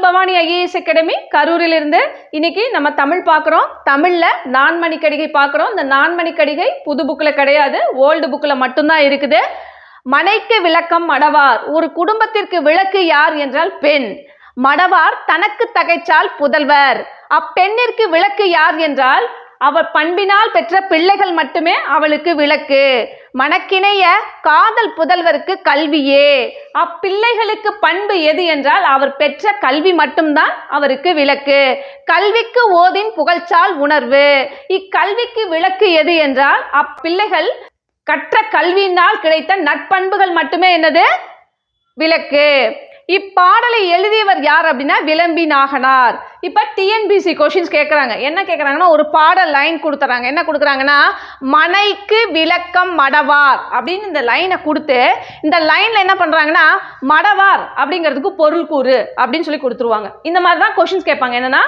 உங்கள் Bhavani IAS academy கரூரிலிருந்து இன்னைக்கு நம்ம தமிழ் பார்க்குறோம். தமிழில் நான்மணிக்கடிகை பார்க்குறோம். இந்த நான்மணிக்கடிகை புது புக்கில் கிடையாது, ஓல்டு புக்கில் மட்டும்தான் இருக்குது. மனைக்கு விளக்கம் மடவார். ஒரு குடும்பத்திற்கு விளக்கு யார் என்றால் பெண். மடவார் தனக்கு தகைச்சால் புதல்வர். அப்பெண்ணிற்கு விளக்கு யார் என்றால் அவர் பண்பினால் பெற்ற பிள்ளைகள் மட்டுமே அவளுக்கு விளக்கு. மனக்கிணைய காதல் புதல்வருக்கு கல்வியே. அப்பிள்ளைகளுக்கு பண்பு எது என்றால் அவர் பெற்ற கல்வி மட்டும்தான் அவருக்கு விளக்கு. கல்விக்கு ஓதின் புகழ்ச்சால் உணர்வு. இக்கல்விக்கு விளக்கு எது என்றால் அப்பிள்ளைகள் கற்ற கல்வியினால் கிடைத்த நற்பண்புகள் மட்டுமே என்னது விளக்கு. இப்பாடலை எழுதியவர் யார் அப்படின்னா விளம்பி நாகனார். இப்போ டிஎன்பிசி கொஷின்ஸ் கேட்குறாங்க. என்ன கேட்குறாங்கன்னா, ஒரு பாடல் லைன் கொடுத்துறாங்க. என்ன கொடுக்குறாங்கன்னா, மனைக்கு விளக்கம் மடவார் அப்படின்னு இந்த லைனை கொடுத்து இந்த லைனில் என்ன பண்ணுறாங்கன்னா, மடவார் அப்படிங்கிறதுக்கு பொருள் கூறு அப்படின்னு சொல்லி கொடுத்துருவாங்க. இந்த மாதிரி தான் கொஷின்ஸ் கேட்பாங்க. என்னன்னா,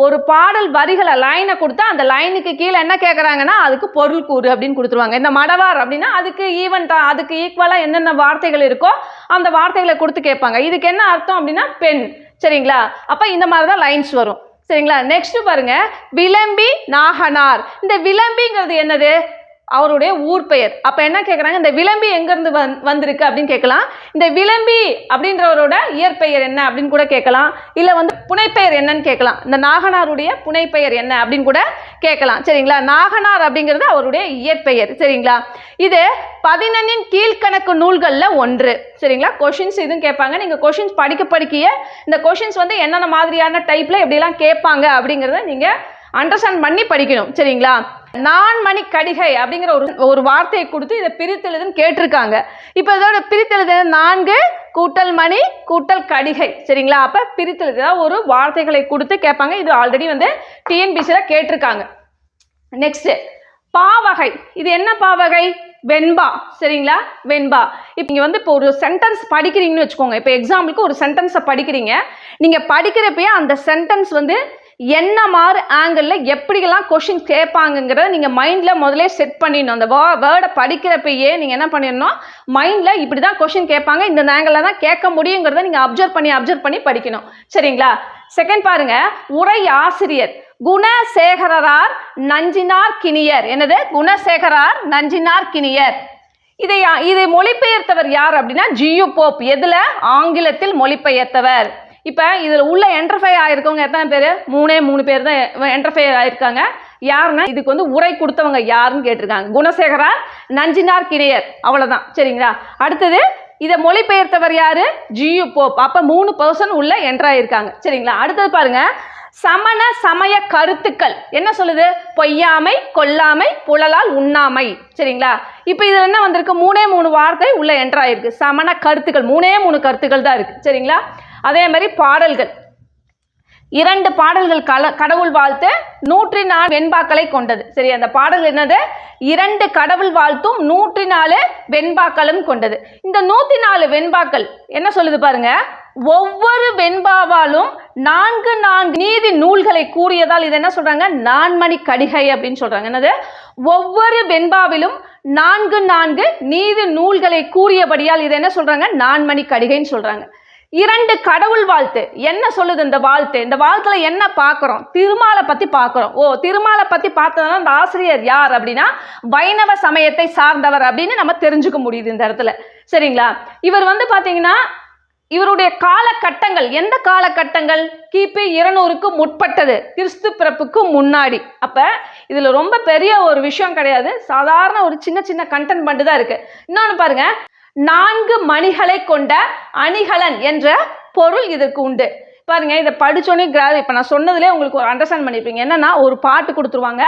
ஒரு பாடல் வரிகளை லைனை கொடுத்தா அந்த லைனுக்கு கீழே என்ன கேட்குறாங்கன்னா அதுக்கு பொருள் கூறு அப்படின்னு கொடுத்துருவாங்க. இந்த மடவார் அப்படின்னா அதுக்கு ஈவெண்ட்டாக அதுக்கு ஈக்குவலாக என்னென்ன வார்த்தைகள் இருக்கோ அந்த வார்த்தைகளை கொடுத்து கேட்பாங்க. இதுக்கு என்ன அர்த்தம் அப்படின்னா பெண். சரிங்களா? அப்போ இந்த மாதிரி தான் லைன்ஸ் வரும். சரிங்களா? நெக்ஸ்ட் பாருங்க, விளம்பி நாகனார். இந்த விளம்பிங்கிறது என்னது? அவருடைய ஊர் பெயர். அப்போ என்ன கேட்குறாங்க, இந்த விளம்பி எங்கேருந்து வந்திருக்கு அப்படின்னு கேட்கலாம். இந்த விளம்பி அப்படின்றவரோட இயற்பெயர் என்ன அப்படின்னு கூட கேட்கலாம். இல்லை புனைப்பெயர் என்னன்னு கேட்கலாம். இந்த நாகனாருடைய புனைப்பெயர் என்ன அப்படின்னு கூட கேட்கலாம். சரிங்களா? நாகனார் அப்படிங்கிறது அவருடைய இயற்பெயர். சரிங்களா? இது 11 கீழ்கணக்கு நூல்களில் ஒன்று. சரிங்களா? கொஷின்ஸ் இதுவும் கேட்பாங்க. நீங்கள் கொஷின்ஸ் படிக்க இந்த கொஷின்ஸ் என்னென்ன மாதிரியான டைப்பில் எப்படிலாம் கேட்பாங்க அப்படிங்கிறத நீங்கள் அண்டர்ஸ்டாண்ட் பண்ணி படிக்கணும். சரிங்களா? நான்மணிக்கடிகை அப்படிங்கிற ஒரு வார்த்தையை கொடுத்து இதை பிரித்தெழுதுன்னு கேட்டிருக்காங்க. இப்போ இதோட பிரித்தெழுது 4 கூட்டல் மணி கூட்டல் கடிகை. சரிங்களா? அப்போ பிரித்தெழுத ஒரு வார்த்தைகளை கொடுத்து கேட்பாங்க. இது ஆல்ரெடி டிஎன்பிசியில் கேட்டிருக்காங்க. நெக்ஸ்ட் பாவகை. இது என்ன பாவகை? வெண்பா. சரிங்களா? வெண்பா. இப்போ நீங்கள் இப்போ ஒரு சென்டென்ஸ் படிக்கிறீங்கன்னு வச்சுக்கோங்க. இப்போ எக்ஸாம்பிளுக்கு ஒரு சென்டென்ஸை படிக்கிறீங்க. நீங்கள் படிக்கிறப்பயே அந்த சென்டென்ஸ் என்ன மாதிரி ஆங்கிளில் எப்படிலாம் கொஷின் கேட்பாங்கங்கிறத நீங்கள் மைண்டில் முதலே செட் பண்ணிடணும். அந்த வேர்டை படிக்கிறப்பயே நீங்கள் என்ன பண்ணிடணும், மைண்டில் இப்படி தான் கொஷின் கேட்பாங்க, இந்த ஆங்கிளில் தான் கேட்க முடியுங்கிறத நீங்கள் அப்சர்வ் பண்ணி படிக்கணும். சரிங்களா? செகண்ட் பாருங்க, உரை ஆசிரியர். குணசேகரரார் நஞ்சினார் கிணியர். என்னது? குணசேகரார் நஞ்சினார் கிணியர். இதை மொழிபெயர்த்தவர் யார் அப்படின்னா ஜியு போப். எதில்? ஆங்கிலத்தில் மொழிபெயர்த்தவர். இப்போ இதில் உள்ள என்டர்ஃபை ஆகிருக்கவங்க எத்தனை பேர்? 3 பேர் தான் என்டர்ஃபை ஆகிருக்காங்க. யாருன்னா இதுக்கு உரை கொடுத்தவங்க யாருன்னு கேட்டிருக்காங்க. குணசேகரார் நஞ்சினார் கிணையர். அவ்வளோதான். சரிங்களா? அடுத்தது இதை மொழிபெயர்த்தவர் யாரு? G U Pope. அப்போ 3 பர்சன் உள்ள என்ட்ராயிருக்காங்க. சரிங்களா? அடுத்தது பாருங்க, சமண சமய கருத்துக்கள் என்ன சொல்லுது? பொய்யாமை, கொல்லாமை, புழலால் உண்ணாமை. சரிங்களா? இப்போ இதில் என்ன வந்திருக்கு? 3 வார்த்தை உள்ள என்ட்ராயிருக்கு. சமண கருத்துக்கள் 3 கருத்துக்கள் தான் இருக்கு. சரிங்களா? அதே மாதிரி பாடல்கள் 2 பாடல்கள் கடவுள் வாழ்த்து 104 வெண்பாக்களை கொண்டது. சரி, அந்த பாடல் என்னது? 2 கடவுள் வாழ்த்தும் 104 வெண்பாக்களும் கொண்டது. இந்த 104 வெண்பாக்கள் என்ன சொல்லுது பாருங்க, ஒவ்வொரு வெண்பாவாலும் 4 நீதி நூல்களை கூறியதால் இது என்ன சொல்றாங்க? நான்மணிக்கடிகை அப்படின்னு சொல்றாங்க. என்னது? ஒவ்வொரு வெண்பாவிலும் 4 நீதி நூல்களை கூறியபடியால் இது என்ன சொல்றாங்க? நான்மணிக்கடிகைன்னு சொல்றாங்க. 2 கடவுள் வாழ்த்து என்ன சொல்லுது? இந்த வாழ்த்துல என்ன பார்க்குறோம்? திருமாலை பற்றி பார்க்குறோம். திருமாலை பற்றி பார்த்ததுனா இந்த ஆசிரியர் யார் அப்படின்னா வைணவ சமயத்தை சார்ந்தவர் அப்படின்னு நம்ம தெரிஞ்சுக்க முடியுது இந்த இடத்துல. சரிங்களா? இவர் பார்த்தீங்கன்னா இவருடைய காலகட்டங்கள் எந்த காலகட்டங்கள்? கிபி 200க்கு முற்பட்டது, கிறிஸ்து பிறப்புக்கு முன்னாடி. அப்போ இதில் ரொம்ப பெரிய ஒரு விஷயம் கிடையாது, சாதாரண ஒரு சின்ன கண்டென்ட் மட்டும் தான் இருக்குது. இன்னொன்று பாருங்க, 4 மணிகளை கொண்ட அணிகலன் என்ற பொருள் இதற்கு உண்டு. பாருங்க, இதை படித்தோன்னே இப்போ நான் சொன்னதுலேயே உங்களுக்கு ஒரு அண்டர்ஸ்டாண்ட் பண்ணியிருப்பீங்க. என்னன்னா, ஒரு பாட்டு கொடுத்துருவாங்க,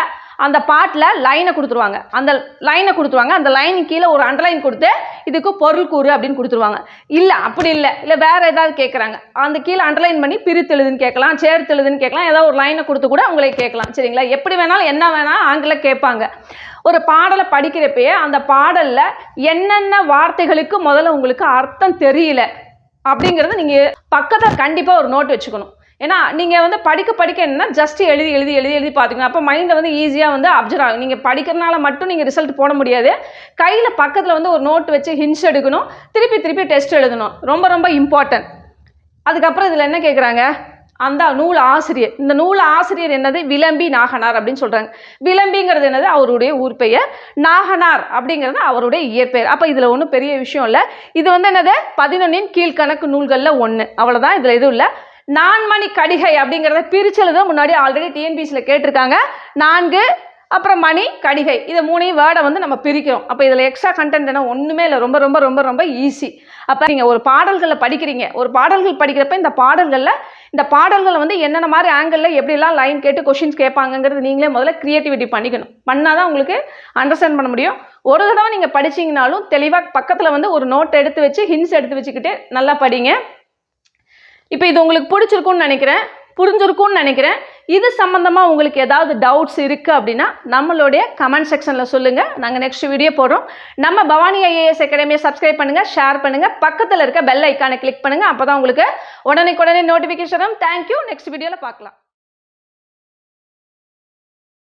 அந்த பாட்டில் லைனை கொடுத்துருவாங்க, அந்த லைனுக்கு கீழே ஒரு அண்டர்லைன் கொடுத்து இதுக்கு பொருள் கூறு அப்படின்னு கொடுத்துருவாங்க. இல்லை அப்படி இல்லை வேற ஏதாவது கேட்குறாங்க, அந்த கீழே அண்டர்லைன் பண்ணி பிரித்தெழுதுன்னு கேட்கலாம், சேர்த்தெழுதுன்னு கேட்கலாம், ஏதாவது ஒரு லைனை கொடுத்து கூட உங்களை கேட்கலாம். சரிங்களா? எப்படி வேணாலும் என்ன வேணாலும் ஆங்கிலம் கேட்பாங்க. ஒரு பாடலை படிக்கிறப்பயே அந்த பாடலில் என்னென்ன வார்த்தைகளுக்கு முதல்ல உங்களுக்கு அர்த்தம் தெரியல அப்படிங்கிறத நீங்கள் பக்கத்தில் கண்டிப்பாக ஒரு நோட் வச்சுக்கணும். ஏன்னா நீங்கள் படிக்க என்னன்னா ஜஸ்ட் எழுதி பார்த்துக்கணும். அப்போ மைண்டில் ஈஸியாக அப்சர்வ் ஆகும். நீங்கள் படிக்கிறனால மட்டும் நீங்கள் ரிசல்ட் போட முடியாது. கையில் பக்கத்தில் ஒரு நோட் வச்சு ஹிண்ட்ஸ் எடுக்கணும், திருப்பி டெஸ்ட் எழுதணும். ரொம்ப இம்பார்ட்டன்ட். அதுக்கப்புறம் இதில் என்ன கேட்குறாங்க, அந்த நூல் ஆசிரியர். இந்த நூல் ஆசிரியர் என்னது? விளம்பி நாகனார் அப்படின்னு சொல்கிறாங்க. விளம்பிங்கிறது என்னது? அவருடைய ஊர் பெயர். நாகனார் அப்படிங்கிறது அவருடைய இயற்பெயர். அப்போ இதில் ஒன்றும் பெரிய விஷயம் இல்லை. இது வந்து என்னது? 11 கீழ்கணக்கு நூல்களில் ஒன்று. அவ்வளோதான், இதில் எதுவும் இல்லை. நான்மணி கடிகை அப்படிங்கிறத பிரிச்செழுத முன்னாடி ஆல்ரெடி டிஎன்பிசியில் கேட்டிருக்காங்க. 4 அப்புறம் மணி கடிகை, இதை 3 வேர்டை வந்து நம்ம பிரிக்கிறோம். அப்போ இதில் எக்ஸ்ட்ரா கண்டென்ட் என்ன? ஒன்றுமே இல்லை. ரொம்ப ரொம்ப ரொம்ப ரொம்ப ஈஸி. அப்போ நீங்கள் ஒரு பாடல்களில் படிக்கிறீங்க. ஒரு பாடல்கள் படிக்கிறப்ப இந்த பாடல்களை வந்து என்னென்ன மாதிரி ஆங்கிளில் எப்படிலாம் லைன் கேட்டு கொஷின்ஸ் கேட்பாங்கங்கிறது நீங்களே முதல்ல க்ரியேட்டிவிட்டி பண்ணிக்கணும். பண்ணால் தான் உங்களுக்கு அண்டர்ஸ்டாண்ட் பண்ண முடியும். ஒரு தடவை நீங்கள் படிச்சிங்கனாலும் தெளிவாக பக்கத்தில் வந்து ஒரு நோட் எடுத்து வச்சு ஹிண்ட்ஸ் எடுத்து வச்சுக்கிட்டு நல்லா படிங்க. இப்போ இது உங்களுக்கு பிடிச்சிருக்குன்னு நினைக்கிறேன், புரிஞ்சிருக்கும்னு நினைக்கிறேன். இது சம்மந்தமாக உங்களுக்கு ஏதாவது டவுட்ஸ் இருக்குது அப்படின்னா நம்மளுடைய கமெண்ட் செக்ஷனில் சொல்லுங்கள். நாங்கள் நெக்ஸ்ட் வீடியோ போடுறோம். நம்ம பவானி ஐஏஎஸ் அகாடமியை சப்ஸ்கிரைப் பண்ணுங்கள், ஷேர் பண்ணுங்கள், பக்கத்தில் இருக்க பெல் ஐக்கானை கிளிக் பண்ணுங்கள். அப்போ தான் உங்களுக்கு உடனே நோட்டிஃபிகேஷன் வரும். தேங்க்யூ. நெக்ஸ்ட் வீடியோவில் பார்க்கலாம்.